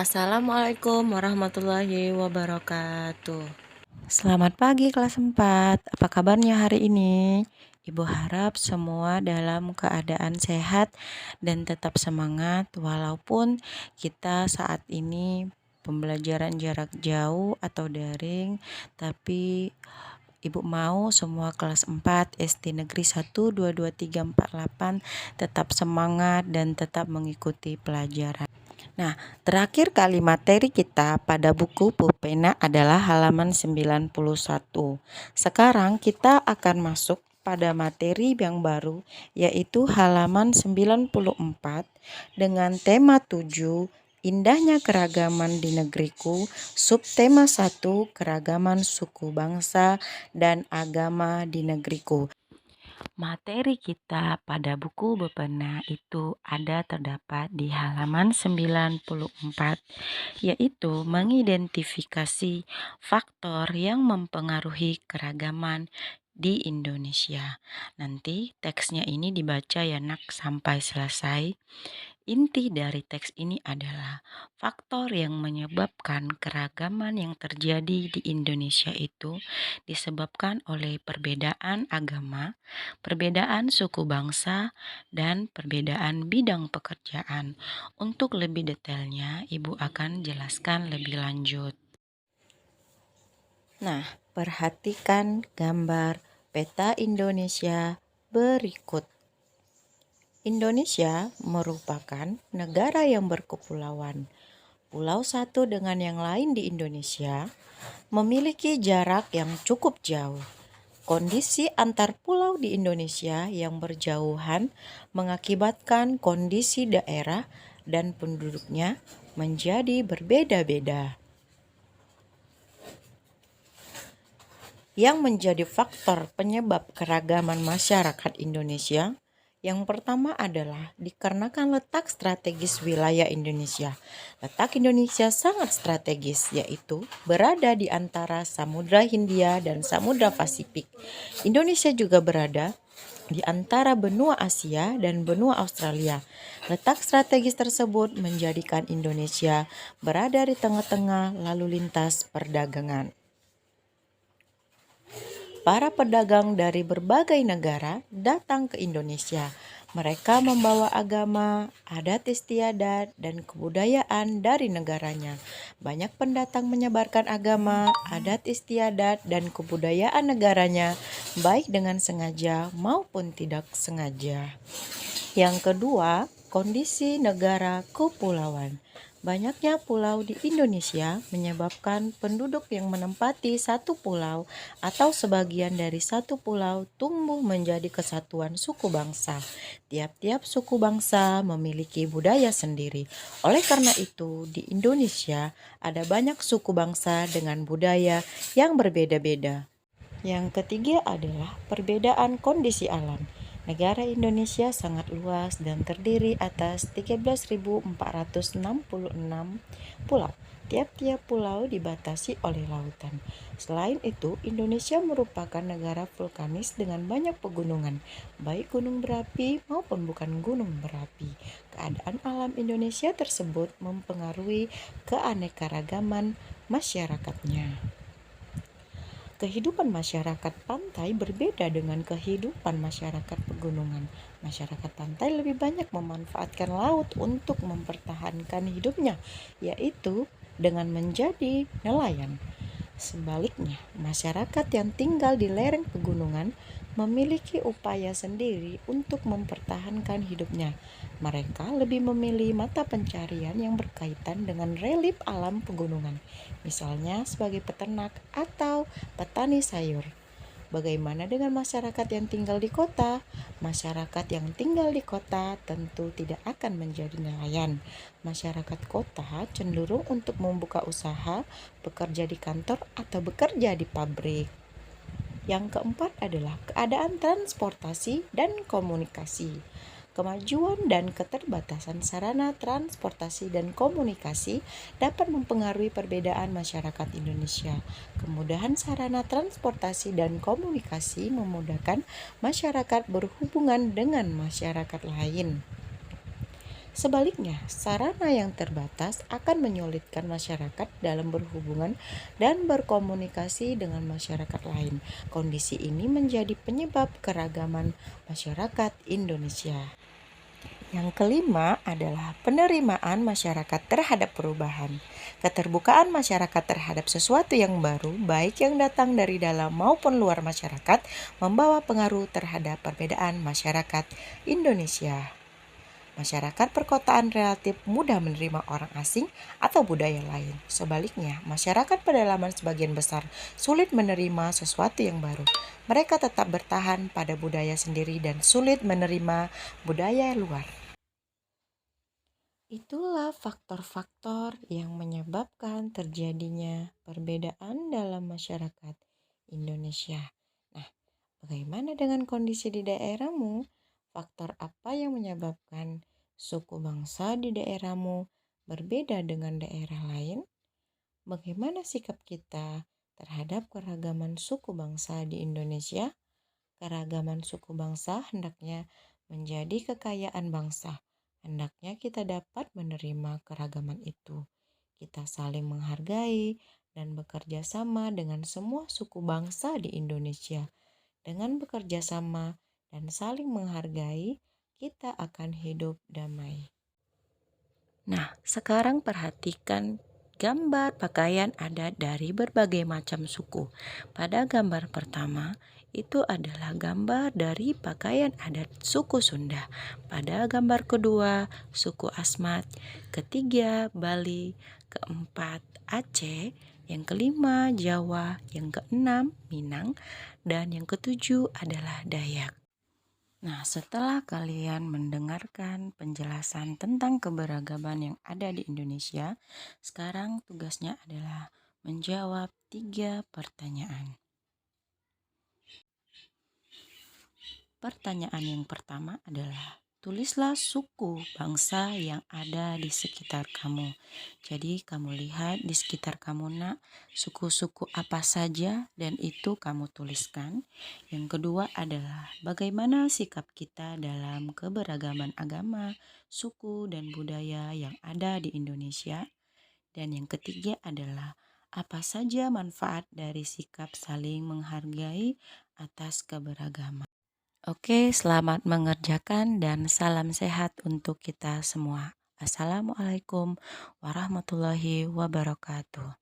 Assalamualaikum warahmatullahi wabarakatuh. Selamat pagi kelas 4. Apa kabarnya hari ini? Ibu harap semua dalam keadaan sehat dan tetap semangat walaupun kita saat ini pembelajaran jarak jauh atau daring, tapi Ibu mau semua kelas 4 SD Negeri 1, 2, 2, 3, 4, 8 tetap semangat dan tetap mengikuti pelajaran. Nah, terakhir kali materi kita pada buku pulpena adalah halaman 91. Sekarang kita akan masuk pada materi yang baru, yaitu halaman 94 dengan tema 7, Indahnya Keragaman di Negeriku, subtema 1, Keragaman Suku Bangsa dan Agama di Negeriku. Materi kita pada buku Bepena itu terdapat di halaman 94, yaitu mengidentifikasi faktor yang mempengaruhi keragaman di Indonesia. Nanti teksnya ini dibaca ya nak sampai selesai. Inti dari teks ini adalah faktor yang menyebabkan keragaman yang terjadi di Indonesia itu disebabkan oleh perbedaan agama, perbedaan suku bangsa, dan perbedaan bidang pekerjaan. Untuk lebih detailnya, Ibu akan jelaskan lebih lanjut. Nah, perhatikan gambar peta Indonesia berikut. Indonesia merupakan negara yang berkepulauan. Pulau satu dengan yang lain di Indonesia memiliki jarak yang cukup jauh. Kondisi antar pulau di Indonesia yang berjauhan mengakibatkan kondisi daerah dan penduduknya menjadi berbeda-beda. Yang menjadi faktor penyebab keragaman masyarakat Indonesia, yang pertama adalah dikarenakan letak strategis wilayah Indonesia. Letak Indonesia sangat strategis, yaitu berada di antara Samudra Hindia dan Samudra Pasifik. Indonesia juga berada di antara benua Asia dan benua Australia. Letak strategis tersebut menjadikan Indonesia berada di tengah-tengah lalu lintas perdagangan. Para pedagang dari berbagai negara datang ke Indonesia. Mereka membawa agama, adat istiadat, dan kebudayaan dari negaranya. Banyak pendatang menyebarkan agama, adat istiadat, dan kebudayaan negaranya, baik dengan sengaja maupun tidak sengaja. Yang kedua, kondisi negara kepulauan. Banyaknya pulau di Indonesia menyebabkan penduduk yang menempati satu pulau atau sebagian dari satu pulau tumbuh menjadi kesatuan suku bangsa. Tiap-tiap suku bangsa memiliki budaya sendiri. Oleh karena itu, di Indonesia ada banyak suku bangsa dengan budaya yang berbeda-beda. Yang ketiga adalah perbedaan kondisi alam. Negara Indonesia sangat luas dan terdiri atas 13.466 pulau. Tiap-tiap pulau dibatasi oleh lautan. Selain itu, Indonesia merupakan negara vulkanis dengan banyak pegunungan, baik gunung berapi maupun bukan gunung berapi. Keadaan alam Indonesia tersebut mempengaruhi keanekaragaman masyarakatnya. Kehidupan masyarakat pantai berbeda dengan kehidupan masyarakat pegunungan. Masyarakat pantai lebih banyak memanfaatkan laut untuk mempertahankan hidupnya, yaitu dengan menjadi nelayan. Sebaliknya, masyarakat yang tinggal di lereng pegunungan memiliki upaya sendiri untuk mempertahankan hidupnya. Mereka lebih memilih mata pencarian yang berkaitan dengan relief alam pegunungan, misalnya sebagai peternak atau petani sayur. Bagaimana dengan masyarakat yang tinggal di kota? Masyarakat yang tinggal di kota tentu tidak akan menjadi nelayan. Masyarakat kota cenderung untuk membuka usaha, bekerja di kantor, atau bekerja di pabrik. Yang keempat adalah keadaan transportasi dan komunikasi. Kemajuan dan keterbatasan sarana transportasi dan komunikasi dapat mempengaruhi perbedaan masyarakat Indonesia. Kemudahan sarana transportasi dan komunikasi memudahkan masyarakat berhubungan dengan masyarakat lain. Sebaliknya, sarana yang terbatas akan menyulitkan masyarakat dalam berhubungan dan berkomunikasi dengan masyarakat lain. Kondisi ini menjadi penyebab keragaman masyarakat Indonesia. Yang kelima adalah penerimaan masyarakat terhadap perubahan. Keterbukaan masyarakat terhadap sesuatu yang baru, baik yang datang dari dalam maupun luar masyarakat, membawa pengaruh terhadap perbedaan masyarakat Indonesia. Masyarakat perkotaan relatif mudah menerima orang asing atau budaya lain. Sebaliknya, masyarakat pedalaman sebagian besar sulit menerima sesuatu yang baru. Mereka tetap bertahan pada budaya sendiri dan sulit menerima budaya luar. Itulah faktor-faktor yang menyebabkan terjadinya perbedaan dalam masyarakat Indonesia. Nah, bagaimana dengan kondisi di daerahmu? Faktor apa yang menyebabkan suku bangsa di daerahmu berbeda dengan daerah lain? Bagaimana sikap kita terhadap keragaman suku bangsa di Indonesia? Keragaman suku bangsa hendaknya menjadi kekayaan bangsa. Hendaknya kita dapat menerima keragaman itu. Kita saling menghargai dan bekerja sama dengan semua suku bangsa di Indonesia. Dengan bekerja sama dan saling menghargai, kita akan hidup damai. Nah, sekarang perhatikan gambar pakaian adat dari berbagai macam suku. Pada gambar pertama, itu adalah gambar dari pakaian adat suku Sunda. Pada gambar kedua, suku Asmat. Ketiga, Bali. Keempat, Aceh. Yang kelima, Jawa. Yang keenam, Minang. Dan yang ketujuh adalah Dayak. Nah, setelah kalian mendengarkan penjelasan tentang keberagaman yang ada di Indonesia, sekarang tugasnya adalah menjawab 3 pertanyaan. Pertanyaan yang pertama adalah, tulislah suku bangsa yang ada di sekitar kamu. Jadi kamu lihat di sekitar kamu nak, suku-suku apa saja dan itu kamu tuliskan. Yang kedua adalah bagaimana sikap kita dalam keberagaman agama, suku dan budaya yang ada di Indonesia. Dan yang ketiga adalah apa saja manfaat dari sikap saling menghargai atas keberagaman. Oke, selamat mengerjakan dan salam sehat untuk kita semua. Assalamualaikum warahmatullahi wabarakatuh.